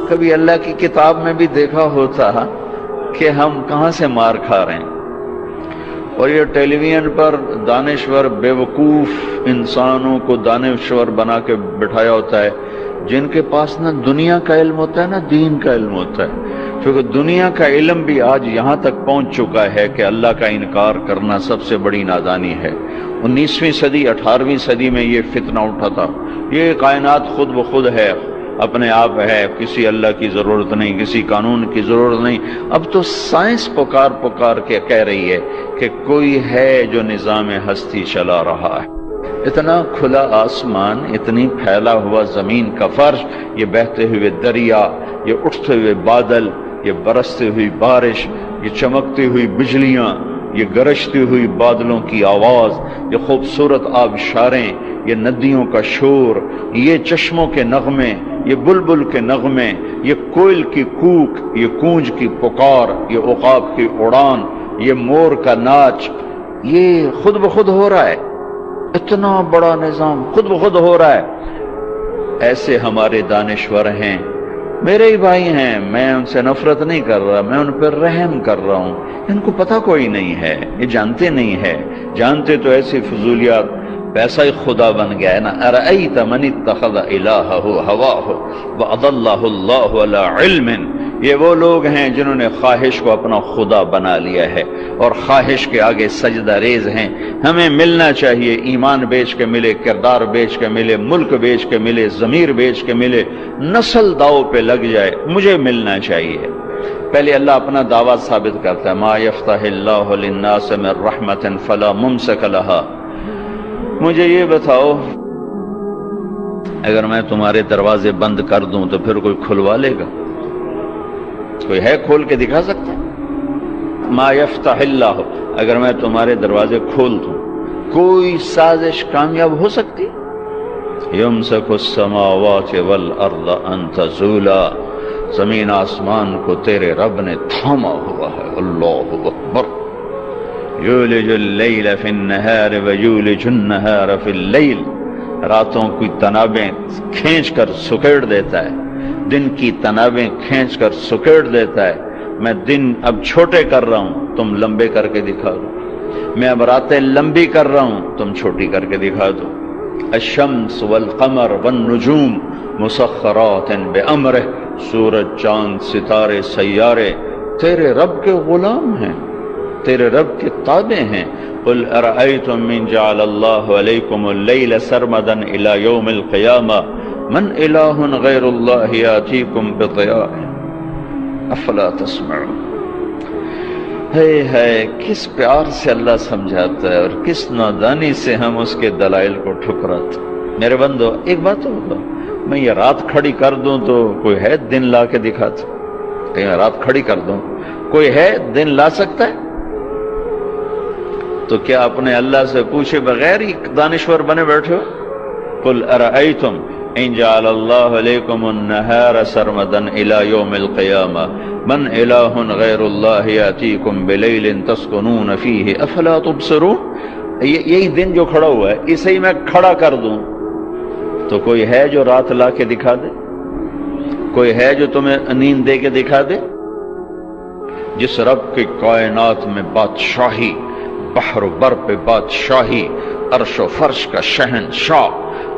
کبھی اللہ کی کتاب میں بھی دیکھا ہوتا کہ ہم کہاں سے مار کھا رہے ہیں. اور یہ ٹیلی ویژن پر دانشور بیوقوف انسانوں کو دانشور بنا کے بٹھایا ہوتا ہے، جن کے پاس نہ دنیا کا علم ہوتا ہے نہ دین کا علم ہوتا ہے. کیونکہ دنیا کا علم بھی آج یہاں تک پہنچ چکا ہے کہ اللہ کا انکار کرنا سب سے بڑی نادانی ہے. 19ویں صدی 18ویں صدی میں یہ فتنہ اٹھا تھا، یہ کائنات خود بخود ہے، اپنے آپ ہے، کسی اللہ کی ضرورت نہیں، کسی قانون کی ضرورت نہیں. اب تو سائنس پکار کے کہہ رہی ہے کہ کوئی ہے جو نظام ہستی چلا رہا ہے. اتنا کھلا آسمان، اتنی پھیلا ہوا زمین کا فرش، یہ بہتے ہوئے دریا، یہ اٹھتے ہوئے بادل، یہ برستی ہوئی بارش، یہ چمکتی ہوئی بجلیاں، یہ گرجتی ہوئی بادلوں کی آواز، یہ خوبصورت آبشاریں، یہ ندیوں کا شور، یہ چشموں کے نغمے، یہ بلبل کے نغمے، یہ کوئل کی کوک، یہ کونج کی پکار، یہ عقاب کی اڑان، یہ مور کا ناچ، یہ خود بخود ہو رہا ہے. اتنا بڑا نظام خود بخود ہو رہا ہے. ایسے ہمارے دانشور ہیں، میرے ہی بھائی ہیں، میں ان سے نفرت نہیں کر رہا، میں ان پر رحم کر رہا ہوں. ان کو پتہ کوئی نہیں ہے، یہ جانتے نہیں ہے. جانتے تو ایسی فضولیات، پیسہ ہی خدا بن گیا ہے نا. ارأیت من اتخذ الہہ ہواہ واضلہ اللہ علی علم. یہ وہ لوگ ہیں جنہوں نے خواہش کو اپنا خدا بنا لیا ہے اور خواہش کے آگے سجدہ ریز ہیں. ہمیں ملنا چاہیے، ایمان بیچ کے ملے، کردار بیچ کے ملے، ملک بیچ کے ملے، ضمیر بیچ کے ملے، نسل داؤ پہ لگ جائے، مجھے ملنا چاہیے. پہلے اللہ اپنا دعویٰ ثابت کرتا ہے، ما یفتح اللہ للناس من رحمت فلا ممسک لہا. مجھے یہ بتاؤ، اگر میں تمہارے دروازے بند کر دوں تو پھر کوئی کھلوا لے گا؟ کوئی ہے کھول کے دکھا سکتا ہے؟ ما یفتح اللہ، اگر میں تمہارے دروازے کھول دوں کوئی سازش کامیاب ہو سکتی؟ یمسک السماوات والارض ان تزولا، زمین آسمان کو تیرے رب نے تھاما ہوا ہے. اللہ اکبر. یولج اللیل فی النہار ویولج النہار فی اللیل. راتوں کی تنابیں کھینچ کر سکیڑ دیتا ہے، دن کی تنابیں کھینچ کر سکیڑ دیتا ہے. میں دن اب چھوٹے کر رہا ہوں، تم لمبے کر کے دکھا دو. میں اب راتیں لمبی کر رہا ہوں، تم چھوٹی کر کے دکھا دو. الشمس والقمر والنجوم مسخرات بامرہ. سورج، چاند، ستارے، سیارے تیرے رب کے غلام ہیں، تیرے رب کے تابع ہیں. قل ارأیتم من جعل اللہ علیکم اللیل سرمدا الی یوم القیامہ من الہ غیر اللہ یاتیکم بضیاء افلا تسمعون. ہے کس پیار سے اللہ سمجھاتا ہے اور کس نادانی سے ہم اس کے دلائل کو ٹھکراتے. میرے بندو، ایک بات ہوگا، میں یہ رات کھڑی کر دوں تو کوئی ہے دن لا کے دکھاتا؟ کہ میں رات کھڑی کر دوں، کوئی ہے دن لا سکتا ہے؟ تو کیا اپنے اللہ سے پوچھے بغیر ہی دانشور بنے بیٹھے ہو؟ قل ارأیتم ان جعل اللہ علیکم النہار سرمدا الی یوم القیامہ من الہ غیر اللہ یاتیکم بلیل تسکنون فیہ افلا تبصرون. یہی دن جو کھڑا ہوا ہے، اسے ہی میں کھڑا کر دوں تو کوئی ہے جو رات لا کے دکھا دے؟ کوئی ہے جو تمہیں نیند دے کے دکھا دے؟ جس رب کی کائنات میں بادشاہی، بحر و بر پہ بادشاہی، عرش و فرش کا شہنشاہ،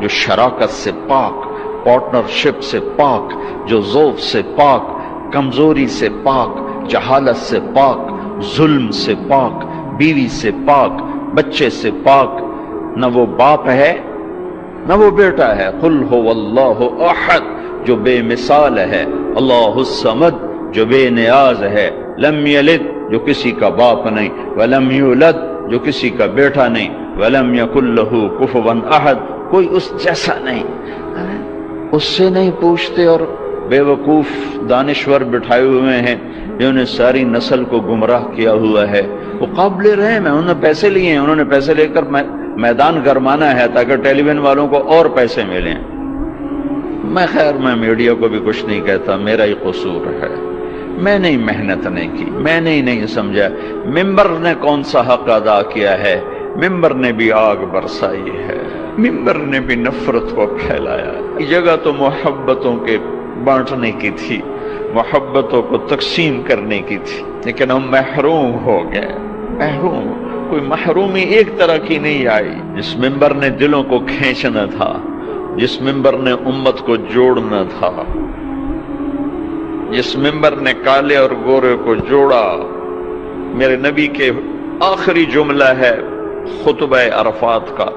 جو شراکت سے پاک، پارٹنرشپ سے پاک، جو ذوق سے پاک، کمزوری سے پاک، جہالت سے پاک، ظلم سے پاک، بیوی سے پاک، بچے سے پاک. نہ وہ باپ ہے نہ وہ بیٹا ہے. قل هو اللہ احد، جو بے مثال ہے. اللہ الصمد، جو بے نیاز ہے. لم یلد، جو کسی کا باپ نہیں. ولم یولد، جو کسی کا بیٹا نہیں. ولم یکن لہ کفوا احد، کوئی اس جیسا نہیں. اس سے نہیں پوچھتے اور بے وقوف دانشور بٹھائے ہوئے ہیں جنہوں نے ساری نسل کو گمراہ کیا ہوا ہے. وہ قابل رحم ہیں، انہوں نے پیسے لیے ہیں، انہوں نے پیسے لے کر میدان گرمانا ہے تاکہ ٹیلی ویژن والوں کو اور پیسے ملیں. میں میڈیا کو بھی کچھ نہیں کہتا، میرا ہی قصور ہے. میں نے محنت نہیں کی، میں نے نہیں سمجھا. ممبر نے کون سا حق ادا کیا ہے؟ ممبر نے بھی آگ برسائی ہے، ممبر نے بھی نفرت کو پھیلایا. یہ جگہ تو محبتوں کے بانٹنے کی تھی، محبتوں کو تقسیم کرنے کی تھی، لیکن ہم محروم ہو گئے۔ محروم کوئی محرومی ایک طرح کی نہیں آئی۔ جس ممبر نے دلوں کو کھینچنا تھا، جس ممبر نے امت کو جوڑنا تھا، جس ممبر نے کالے اور گورے کو جوڑا، میرے نبی کے آخری جملہ ہے خطبہ عرفات کا،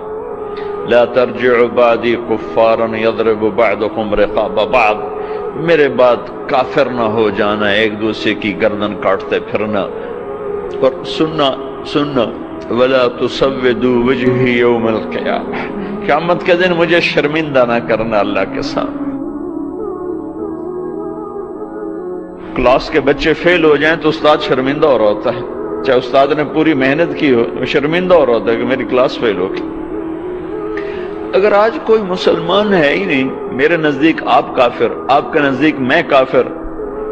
لا ترجعوا بعدی کفارا یضرب بعضکم رقاب بعض، میرے بعد کافر نہ ہو جانا، ایک دوسرے کی گردن کاٹتے پھرنا، اور سننا ولا تسودوا وجہی یوم القیامہ، قیامت کے دن مجھے شرمندہ نہ کرنا اللہ کے ساتھ۔ کلاس کے بچے فیل ہو جائیں تو استاد شرمندہ ہو رہا ہوتا ہے، چاہے استاد نے پوری محنت کی ہو، شرمندہ ہو رہا ہوتا ہے کہ میری کلاس فیل ہوگی۔ اگر آج کوئی مسلمان ہے ہی نہیں، میرے نزدیک آپ کافر، آپ کے نزدیک میں کافر،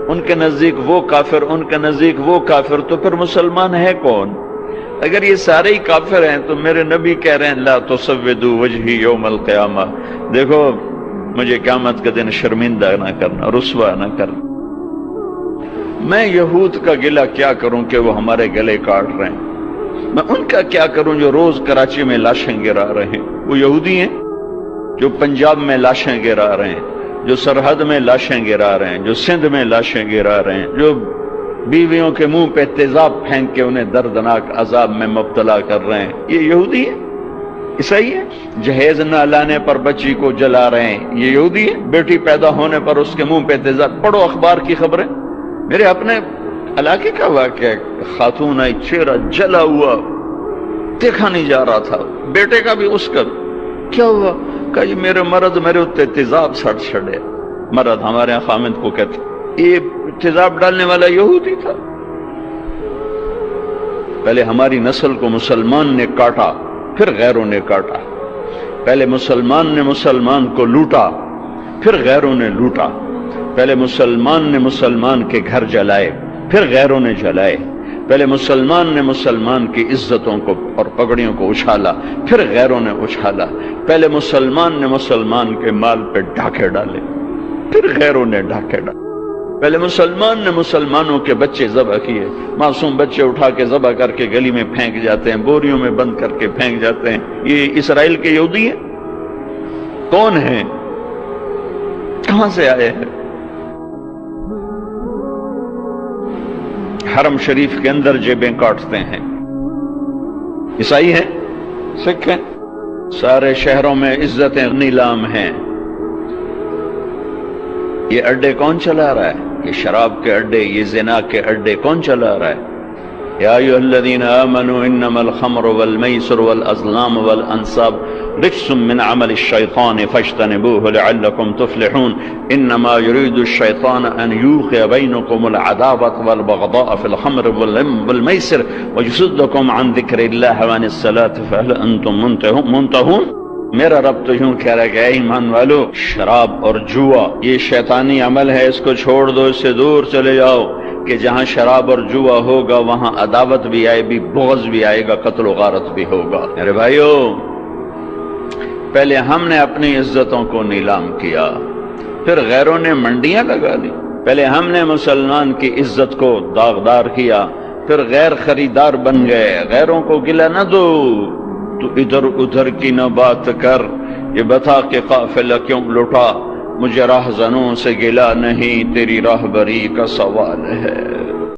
ان کے نزدیک وہ کافر، ان کے نزدیک وہ کافر، تو پھر مسلمان ہے کون؟ اگر یہ سارے ہی کافر ہیں تو میرے نبی کہہ رہے ہیں لا تسودوا وجہی یوم القیامہ، دیکھو مجھے قیامت کے دن شرمندہ نہ کرنا، رسوا نہ کرنا۔ میں یہود کا گلہ کیا کروں کہ وہ ہمارے گلے کاٹ رہے ہیں، میں ان کا کیا کروں جو روز کراچی میں لاشیں گرا رہے ہیں۔ وہ یہودی ہیں جو پنجاب میں لاشیں گرا رہے ہیں، جو سرحد میں لاشیں گرا رہے ہیں، جو سندھ میں لاشیں گرا رہے ہیں، جو بیویوں کے منہ پہ تیزاب پھینک کے انہیں دردناک عذاب میں مبتلا کر رہے ہیں، یہ یہودی ہے؟ عیسائی ہے؟ جہیز نہ لانے پر بچی کو جلا رہے ہیں، یہ یہودی ہے؟ بیٹی پیدا ہونے پر اس کے منہ پہ تیزاب، پڑھو اخبار کی خبریں۔ میرے اپنے علاقے کا واقعہ، خاتون آئی، چہرہ جلا ہوا، دیکھا نہیں جا رہا تھا، بیٹے کا بھی اس کا، کیا ہوا؟ کہا یہ میرے مرد میرے اتنے تیزاب سڑ چھڑے۔ مرد ہمارے یہاں خامد کو کہتے، یہ تیزاب ڈالنے والا یہودی تھا۔ پہلے ہماری نسل کو مسلمان نے کاٹا، پھر غیروں نے کاٹا۔ پہلے مسلمان نے مسلمان کو لوٹا، پھر غیروں نے لوٹا۔ پہلے مسلمان نے مسلمان کے گھر جلائے، پھر غیروں نے جلائے۔ پہلے مسلمان نے مسلمان کی عزتوں کو اور پگڑیوں کو اچھالا، پھر غیروں نے اچھالا۔ پہلے مسلمان نے مسلمان کے مال پہ ڈاکے ڈالے، پھر غیروں نے ڈاکے ڈالے۔ پہلے مسلمان نے مسلمانوں کے بچے ذبح کیے، معصوم بچے اٹھا کے ذبح کر کے گلی میں پھینک جاتے ہیں، بوریوں میں بند کر کے پھینک جاتے ہیں۔ یہ اسرائیل کے یہودی ہیں؟ کون ہیں؟ کہاں سے آئے ہیں؟ حرم شریف کے اندر جیبیں کاٹتے ہیں، عیسائی ہیں؟ سکھ ہیں؟ سارے شہروں میں عزتیں نیلام ہیں۔ یہ اڈے کون چلا رہا ہے؟ یہ شراب کے اڈے، یہ زنا کے اڈے کون چلا رہا ہے؟ یا ایھا الذین آمنوا انما الخمر والمیسر والازلام والانصاب رجس من عمل الشیطان فاجتنبوه لعلکم تفلحون انما یرید الشیطان ان یوقع بینکم العداوة والبغضاء فی الخمر والمیسر ویصدکم عن ذکر اللہ وعن الصلاة فهل انتم منتہون۔ میرا رب تو یوں کہہ رہا ہے کہ اے ایمان والو، شراب اور جوا یہ شیطانی عمل ہے، اس کو چھوڑ دو، اس سے دور چلے جاؤ، کہ جہاں شراب اور جوا ہوگا وہاں عداوت بھی آئے گی، بغض بھی آئے گا، قتل و غارت بھی ہوگا۔ میرے بھائیو، پہلے ہم نے اپنی عزتوں کو نیلام کیا، پھر غیروں نے منڈیاں لگا دی۔ پہلے ہم نے مسلمان کی عزت کو داغدار کیا، پھر غیر خریدار بن گئے۔ غیروں کو گلہ نہ دو، تو ادھر ادھر کی نہ بات کر، یہ بتا کہ قافلہ کیوں لٹا، مجھے راہزنوں سے گلہ نہیں، تیری راہبری کا سوال ہے۔